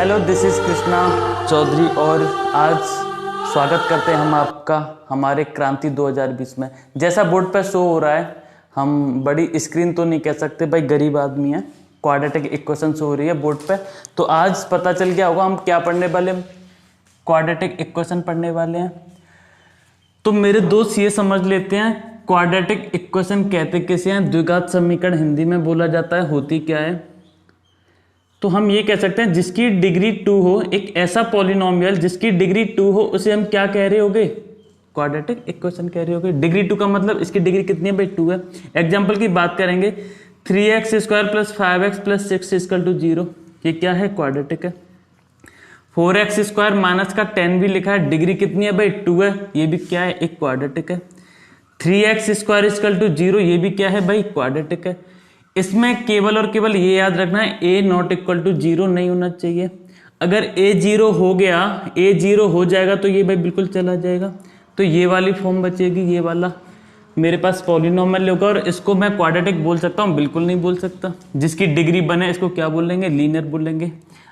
Hello, this is Krishna Chaudhary और आज स्वागत करते हैं हम आपका हमारे क्रांति 2020 में। जैसा बोर्ड पर शो हो रहा है, हम बड़ी स्क्रीन तो नहीं कह सकते भाई, गरीब आदमी है। क्वाड्रेटिक इक्वेशन शो हो रही है बोर्ड पे। तो आज पता चल गया होगा हम क्या पढ़ने वाले हैं, क्वाड्रेटिक इक्वेशन पढ़ने वाले हैं। तो मेरे दोस्त ये समझ लेते हैं क्वाड्रेटिक इक्वेशन कहते किसे हैं, द्विघात समीकरण हिंदी में बोला जाता है, होती क्या है। तो हम ये कह सकते हैं जिसकी डिग्री 2 हो, एक ऐसा पॉलिनोमियल जिसकी डिग्री 2 हो उसे हम क्या कह रहे होगे, क्वाड्रेटिक इक्वेशन कह रहे होगे। डिग्री 2 का मतलब इसकी डिग्री कितनी है भाई, 2 है। एग्जांपल की बात करेंगे, 3x² + 5x + 6 = 0, ये क्या है, क्वाड्रेटिक है। 4x² माइनस का 10 भी लिखा है, डिग्री कितनी है भाई, 2 है, ये भी क्या है, एक क्वाड्रेटिक है। 3x² = 0, ये भी क्या है भाई, क्वाड्रेटिक है। इसमें केवल और केवल ये याद रखना है a ≠ 0 नहीं होना चाहिए। अगर a 0 हो गया, a 0 हो जाएगा तो ये भाई बिल्कुल चला जाएगा। तो ये वाली फॉर्म बचेगी, ये वाला मेरे पास पॉलिनोमियल होगा और इसको मैं क्वाड्रेटिक बोल सकता हूँ, बिल्कुल नहीं बोल सकता। जिसकी डिग्री बने इसको क्या बोलेंगे, लीनियर बोलेंगे।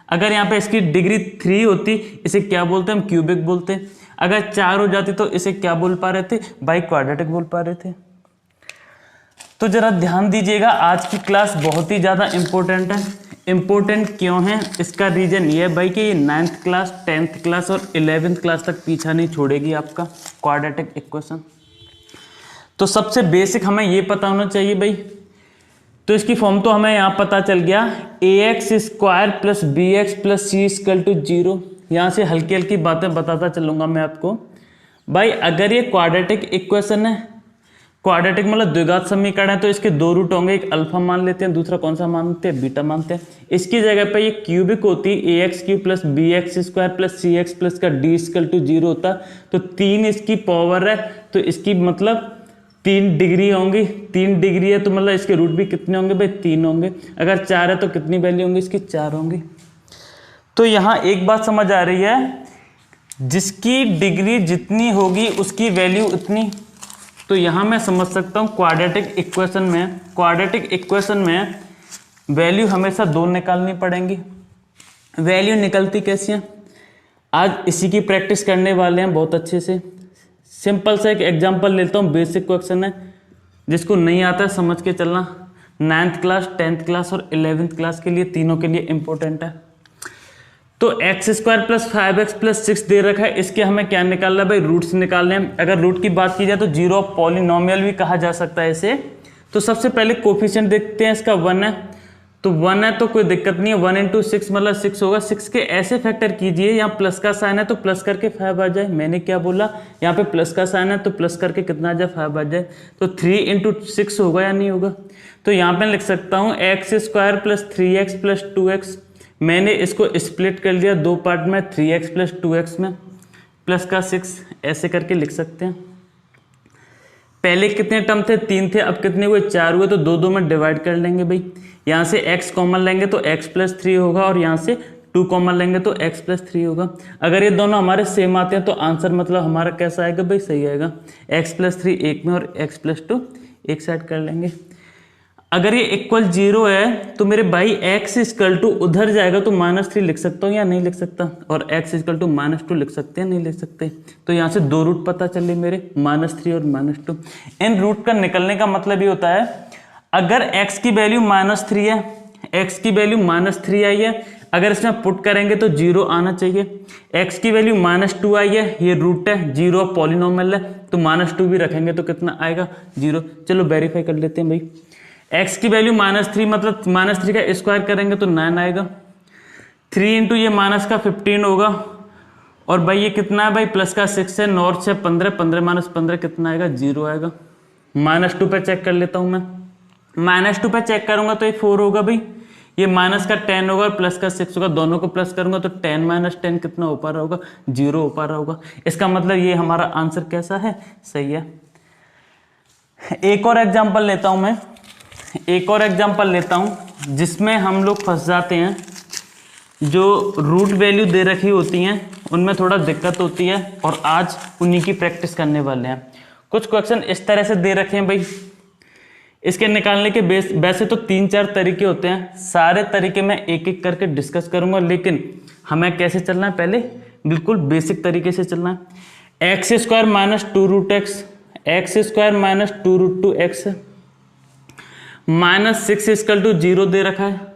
अगर यहाँ पे इसकी डिग्री 3 होती, इसे क्या बोलते हैं हम, क्यूबिक बोलते हैं। अगर 4 हो जाती तो इसे क्या बोल पा रहे थे भाई, क्वाड्रेटिक बोल पा रहे थे। तो जरा ध्यान दीजिएगा, आज की क्लास बहुत ही ज़्यादा इम्पोर्टेंट है। इम्पोर्टेंट क्यों है, इसका रीज़न ये है भाई कि ये 9th क्लास, 10th क्लास और 11th क्लास तक पीछा नहीं छोड़ेगी आपका क्वाड्रेटिक इक्वेशन। तो सबसे बेसिक हमें ये पता होना चाहिए भाई। तो इसकी फॉर्म तो हमें यहाँ पता चल गया, ax² + bx + c = 0। यहाँ से हल्की हल्की बातें बताता चलूँगा मैं आपको भाई। अगर ये क्वाड्रेटिक इक्वेशन है, क्वाड्रेटिक मतलब द्विघात समीकरण है, तो इसके 2 रूट होंगे, एक अल्फा मान लेते हैं, दूसरा कौन सा मानते हैं, बीटा मानते हैं। इसकी जगह पे ये क्यूबिक होती, ax³ + bx² + cx + का d = 0 होता। तो 3 इसकी पावर है, तो इसकी मतलब 3 डिग्री होंगी। 3 डिग्री है तो मतलब इसके रूट भी कितने होंगे भाई, 3 होंगे। अगर 4 है तो कितनी वैल्यू होंगी इसकी, 4 होंगी। तो यहाँ एक बात समझ आ रही है, जिसकी डिग्री जितनी होगी उसकी वैल्यू उतनी। तो यहाँ मैं समझ सकता हूँ क्वाड्रेटिक इक्वेशन में वैल्यू हमेशा 2 निकालनी पड़ेंगी। वैल्यू निकलती कैसी है, आज इसी की प्रैक्टिस करने वाले हैं बहुत अच्छे से। सिंपल सा एक एग्जांपल लेता हूँ, बेसिक क्वेश्चन है, जिसको नहीं आता है समझ के चलना। 9th क्लास, 10th क्लास और 11th क्लास के लिए, तीनों के लिए इंपॉर्टेंट है। तो x² + 5x + 6 दे रखा है, इसके हमें क्या निकालना है भाई, रूट्स निकालने हैं। अगर रूट की बात की जाए तो 0 ऑफ पॉलिनोमियल भी कहा जा सकता है इसे। तो सबसे पहले कोफिशिएंट देखते हैं, इसका 1 है, तो 1 है तो कोई दिक्कत नहीं है। 1 × 6 मतलब 6 होगा। 6 के ऐसे फैक्टर कीजिए, यहाँ प्लस का साइन है तो प्लस करके 5 आ जाए। मैंने क्या बोला, यहाँ पे प्लस का साइन है तो प्लस करके कितना आ जाए, 5 आ जाए। तो 3 × 6 होगा या नहीं होगा। तो यहाँ पे लिख सकता हूँ x² + 3x + 2x। मैंने इसको स्प्लिट कर लिया 2 पार्ट में, 3x + 2x में, प्लस का 6 ऐसे करके लिख सकते हैं। पहले कितने टर्म थे, 3 थे, अब कितने हुए, 4 हुए। तो 2 में डिवाइड कर लेंगे भाई। यहाँ से x कॉमन लेंगे तो x + 3 होगा और यहाँ से 2 कॉमन लेंगे तो x + 3 होगा। अगर ये दोनों हमारे सेम आते हैं तो आंसर मतलब हमारा कैसा आएगा भाई, सही आएगा। x + 3 एक में और x + 2 एक साइड कर लेंगे। अगर ये इक्वल 0 है तो मेरे भाई x = उधर जाएगा तो -3 लिख सकता हूँ या नहीं लिख सकता, और x = -2 लिख सकते हैं, नहीं लिख सकते। तो यहाँ से 2 रूट पता चले मेरे, -3 और -2। इन रूट का निकलने का मतलब ये होता है, अगर x की वैल्यू -3 है, x की वैल्यू -3 आई है, अगर इसमें पुट करेंगे तो 0 आना चाहिए। x की वैल्यू -2 आई है, ये रूट है, 0 पॉलिनोमियल है, तो -2 भी रखेंगे तो कितना आएगा, 0। चलो वेरीफाई कर लेते हैं भाई। x की वैल्यू -3 मतलब -3 का स्क्वायर करेंगे तो 9 आएगा। 3 × ये माइनस का 15 होगा, और भाई ये कितना है भाई, प्लस का 6 है, नॉर्थ से 15, 15 - 15 कितना आएगा, 0 आएगा। -2 पे चेक कर लेता हूँ मैं। -2 पे चेक करूंगा तो ये 4 होगा भाई, ये माइनस का 10 होगा और प्लस का 6 होगा, दोनों को प्लस करूंगा तो 10 - 10 कितना हो पा रहा होगा, 0 हो पा रहा होगा। इसका मतलब ये हमारा आंसर कैसा है, सही है। एक और एग्जाम्पल लेता हूं मैं, जिसमें हम लोग फंस जाते हैं। जो रूट वैल्यू दे रखी होती हैं उनमें थोड़ा दिक्कत होती है, और आज उन्हीं की प्रैक्टिस करने वाले हैं। कुछ क्वेश्चन इस तरह से दे रखे हैं भाई, इसके निकालने के वैसे तो 3-4 तरीके होते हैं, सारे तरीके मैं एक एक करके डिस्कस करूंगा, लेकिन हमें कैसे चलना है, पहले बिल्कुल बेसिक तरीके से चलना है। X square minus 2√x, x square minus 2√2x minus 6 equal to 0 दे रखा है।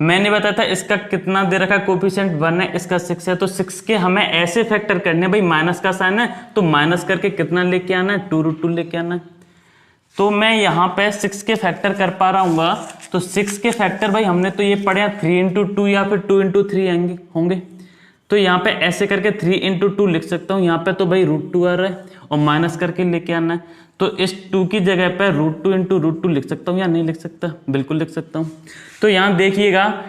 मैंने बताया था इसका कितना दे रखा है, कोफिशिएंट 1 है, इसका 6 है, तो 6 के हमें ऐसे फैक्टर करने, भाई माइनस का साइन है तो माइनस करके कितना लेके आना है, 2√2 लेके आना है। तो मैं यहाँ पे 6 के फैक्टर कर पा रहा हूँ, तो 6 के फैक्टर भाई हमने तो ये पढ़े 3 × 2 या फिर 2 × 3 होंगे। तो यहाँ पे ऐसे करके 3 × 2 लिख सकता हूँ, यहाँ पे तो भाई √2 आ रहा है और माइनस करके लेके आना है, तो इस 2 की जगह पे √2 × √2 लिख सकता हूँ या नहीं लिख सकता, बिल्कुल लिख सकता हूँ। तो यहाँ देखिएगा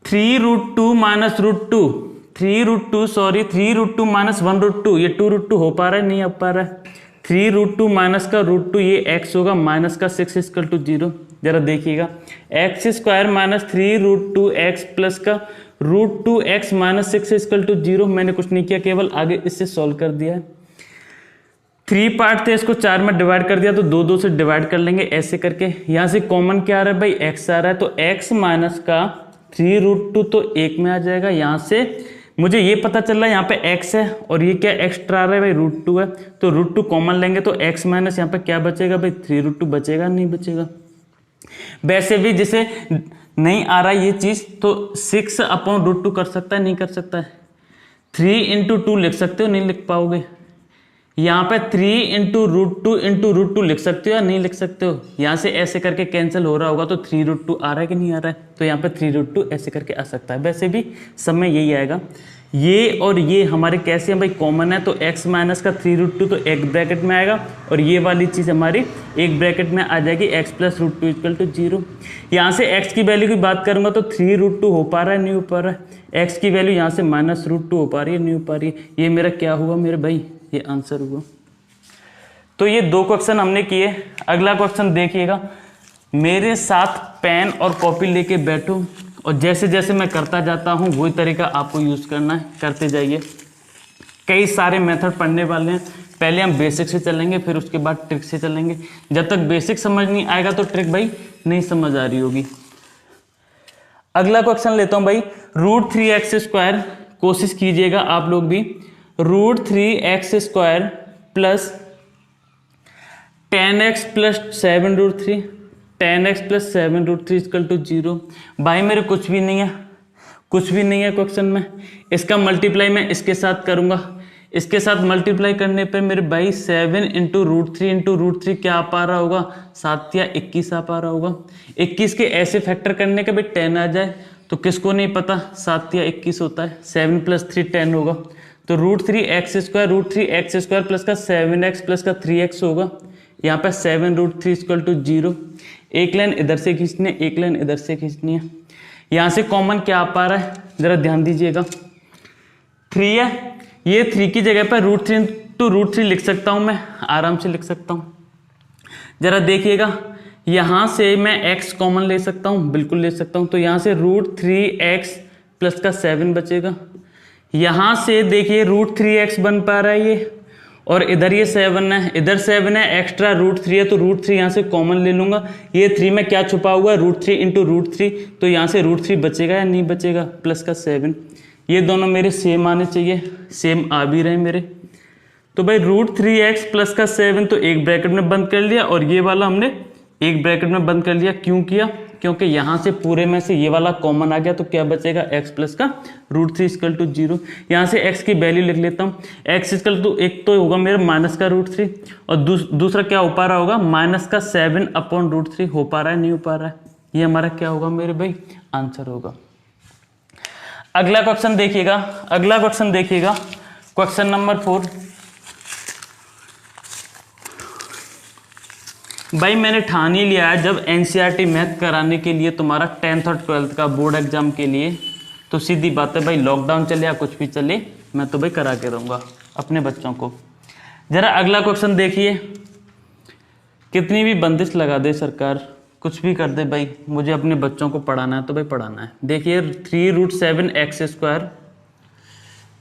3√2 माइनस √2, 3√2 माइनस 1√2, ये 2√2 हो पा रहा है, नहीं हो पा रहा है। 3√2 माइनस का √2 ये x होगा, माइनस का 6 इक्वल टू 0। जरा देखिएगा x square minus 3√2x plus का √2x माइनस 6 इक्वल टू 0। मैंने कुछ नहीं किया, केवल आगे इससे सॉल्व कर दिया है। 3 पार्ट थे, इसको 4 में डिवाइड कर दिया, तो 2 से डिवाइड कर लेंगे ऐसे करके। यहाँ से कॉमन क्या आ रहा है भाई, x आ रहा है, तो x माइनस का 3√2 तो 1 में आ जाएगा। यहाँ से मुझे ये पता चल रहा है यहाँ पे x है और ये क्या एक्स्ट्रा आ रहा है भाई, √2 है, तो √2 कॉमन लेंगे तो x माइनस यहाँ पे क्या बचेगा भाई, 3√2 बचेगा, नहीं बचेगा। वैसे भी जिसे नहीं आ रहा है ये चीज, तो 6/√2 कर सकता है, नहीं कर सकता है। 3 × 2 लिख सकते हो, नहीं लिख पाओगे। यहाँ पे 3 × √2 लिख सकते हो या नहीं लिख सकते हो। यहाँ से ऐसे करके कैंसिल हो रहा होगा, तो 3√2 आ रहा है कि नहीं आ रहा है, तो यहाँ पे 3√2 ऐसे करके आ सकता है। वैसे भी समय यही आएगा। ये और ये हमारे कैसे हैं भाई, कॉमन है, तो x माइनस का 3√2 तो एक ब्रैकेट में आएगा और ये वाली चीज़ हमारी एक ब्रैकेट में आ जाएगी, x प्लस √2 इक्वल टू 0। यहाँ से x की वैल्यू की बात करूँगा तो 3√2 हो पा रहा है, नहीं हो पा रहा है। x की वैल्यू यहाँ से माइनस √2 हो पा रही है, नहीं हो पा रही है। ये मेरा क्या हुआ मेरे भाई, ये आंसर हुआ। तो ये 2 क्वेश्चन हमने किए। अगला क्वेश्चन देखिएगा, मेरे साथ पेन और कॉपी लेके बैठो और जैसे जैसे मैं करता जाता हूँ वही तरीका आपको यूज़ करना है, करते जाइए। कई सारे मेथड पढ़ने वाले हैं, पहले हम बेसिक से चलेंगे, फिर उसके बाद ट्रिक से चलेंगे। जब तक बेसिक समझ नहीं आएगा तो ट्रिक भाई नहीं समझ आ रही होगी। अगला क्वेश्चन लेता हूँ भाई, √3x², कोशिश कीजिएगा आप लोग भी, √3x² plus 10x plus 7√3, 10x plus 7√3 equal to 0। भाई मेरे कुछ भी नहीं है, कुछ भी नहीं है क्वेश्चन में। इसका मल्टीप्लाई मैं इसके साथ करूंगा, इसके साथ मल्टीप्लाई करने पे मेरे भाई 7 × √3 क्या आ पा रहा होगा, 7 या 21 आ पा रहा होगा। 21 के ऐसे फैक्टर करने का भाई 10 आ जाए तो किसको नहीं पता 7 या 21 होता है। 7 + 3 10 होगा, तो √3x² प्लस का 7x प्लस का 3x होगा। यहाँ पे 7√3 इक्वल टू 0। एक लाइन इधर से खींचनी है, एक लाइन इधर से खींचनी है। यहाँ से कॉमन क्या आ पा रहा है, जरा ध्यान दीजिएगा, 3 है, ये 3 की जगह पर √3 × √3 लिख सकता हूँ, मैं आराम से लिख सकता हूँ। जरा देखिएगा, यहाँ से मैं x कॉमन ले सकता हूँ, बिल्कुल ले सकता हूँ, तो यहाँ से √3x प्लस का 7 बचेगा। यहाँ से देखिए √3x बन पा रहा है ये, और इधर ये 7 है, इधर 7 है, एक्स्ट्रा √3 है, तो √3 यहाँ से कॉमन ले लूँगा। ये 3 में क्या छुपा हुआ है, √3 × √3, तो यहाँ से √3 बचेगा या नहीं बचेगा, प्लस का 7। ये दोनों मेरे सेम आने चाहिए, सेम आ भी रहे मेरे। तो भाई √3x प्लस का 7 तो एक ब्रैकेट में बंद कर लिया, और ये वाला हमने एक ब्रैकेट में बंद कर लिया। क्यों किया, क्योंकि यहाँ से पूरे में से ये वाला कॉमन आ गया, तो क्या बचेगा, x प्लस का √3 इक्वल टू 0। यहाँ से x की वैल्यू लिख लेता हूँ, x इक्वल टू एक तो होगा मेरा माइनस का √3, और दूसरा क्या हो पा रहा होगा, माइनस का 7/√3 हो पा रहा है, नहीं हो पा रहा है। ये हमारा क्या होगा मेरे भाई, आंसर होगा। अगला क्वेश्चन देखिएगा, अगला क्वेश्चन देखिएगा, क्वेश्चन नंबर 4। भाई मैंने ठान ही लिया है, जब एनसीईआरटी मैथ कराने के लिए तुम्हारा 10th और 12th का बोर्ड एग्जाम के लिए, तो सीधी बात है भाई, लॉकडाउन चले या कुछ भी चले, मैं तो भाई करा के रहूँगा अपने बच्चों को। जरा अगला क्वेश्चन देखिए, कितनी भी बंदिश लगा दे सरकार, कुछ भी कर दे भाई, मुझे अपने बच्चों को पढ़ाना है तो भाई पढ़ाना है। देखिए 3√7x²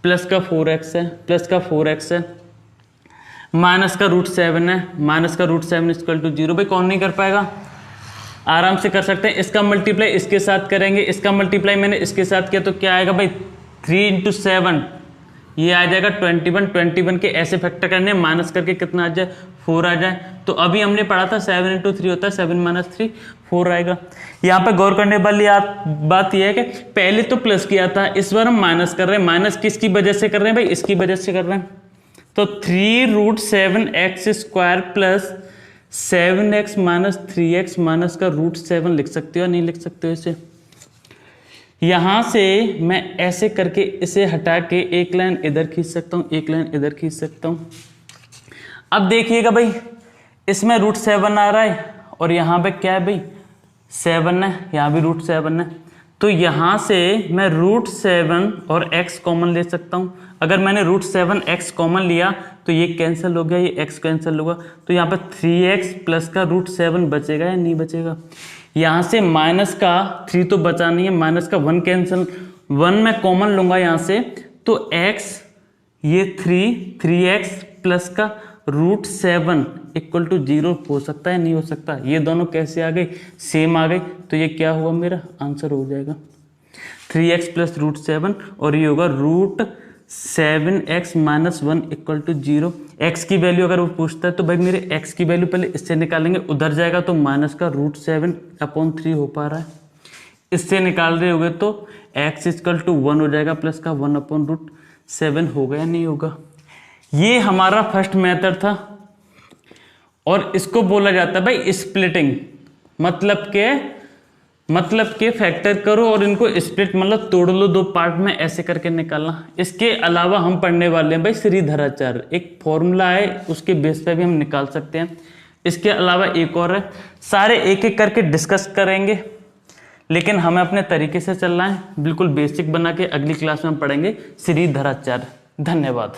प्लस का 4x है, प्लस का 4x है, माइनस का रूट 7 है, माइनस का रूट 7 इक्वल टू 0। भाई कौन नहीं कर पाएगा, आराम से कर सकते हैं। इसका मल्टीप्लाई इसके साथ करेंगे, इसका मल्टीप्लाई मैंने इसके साथ किया तो क्या आएगा भाई 3 × 7 ये आ जाएगा 21। 21 के ऐसे फैक्टर करने माइनस करके कितना आ जाए 4 आ जाए। तो अभी हमने पढ़ा था 7 × 3 होता है 7 - 3 4 आएगा। यहाँ पे गौर करने वाली बात यह है कि पहले तो प्लस किया था, इस बार हम माइनस कर रहे हैं। माइनस किसकी वजह से कर रहे हैं भाई, इसकी वजह से कर रहे हैं। तो 3√7x² plus 7x - 3x minus का √7 लिख सकते हो या नहीं लिख सकते हो इसे। यहाँ से मैं ऐसे करके इसे हटा के एक लाइन इधर खींच सकता हूँ, एक लाइन इधर खींच सकता हूँ। अब देखिएगा भाई इसमें √7 आ रहा है और यहाँ पे क्या है भाई 7 है, यहाँ भी √7 है। तो यहाँ से मैं √7 और x कॉमन ले सकता हूँ। अगर मैंने √7x कॉमन लिया तो ये कैंसिल हो गया, ये x कैंसिल होगा। तो यहाँ पे 3x प्लस का √7 बचेगा या नहीं बचेगा। यहाँ से माइनस का 3 तो बचा नहीं है, माइनस का 1 कैंसिल, 1 मैं कॉमन लूँगा यहाँ से। तो x ये 3x प्लस का √7 इक्वल टू 0 हो सकता है नहीं हो सकता। ये दोनों कैसे आ गई, सेम आ गई। तो ये क्या हुआ, मेरा आंसर हो जाएगा 3x प्लस √7 और ये होगा √7x - 1 इक्वल टू 0। x की वैल्यू अगर वो पूछता है तो भाई मेरे x की वैल्यू पहले इससे निकालेंगे, उधर जाएगा तो माइनस का √7/3 हो पा रहा है। इससे निकाल रहे होगे तो x इक्वल टू 1 हो जाएगा प्लस का 1/√7 होगा या नहीं होगा। ये हमारा फर्स्ट मेथड था और इसको बोला जाता है भाई स्प्लिटिंग। मतलब के फैक्टर करो और इनको स्प्लिट मतलब तोड़ लो, 2 पार्ट में ऐसे करके निकालना। इसके अलावा हम पढ़ने वाले हैं भाई श्रीधराचार्य, एक फॉर्मूला है उसके बेस पे भी हम निकाल सकते हैं। इसके अलावा एक और है, सारे एक एक करके डिस्कस करेंगे लेकिन हमें अपने तरीके से चलना है, बिल्कुल बेसिक बना के। अगली क्लास में हम पढ़ेंगे श्रीधराचार्य। धन्यवाद।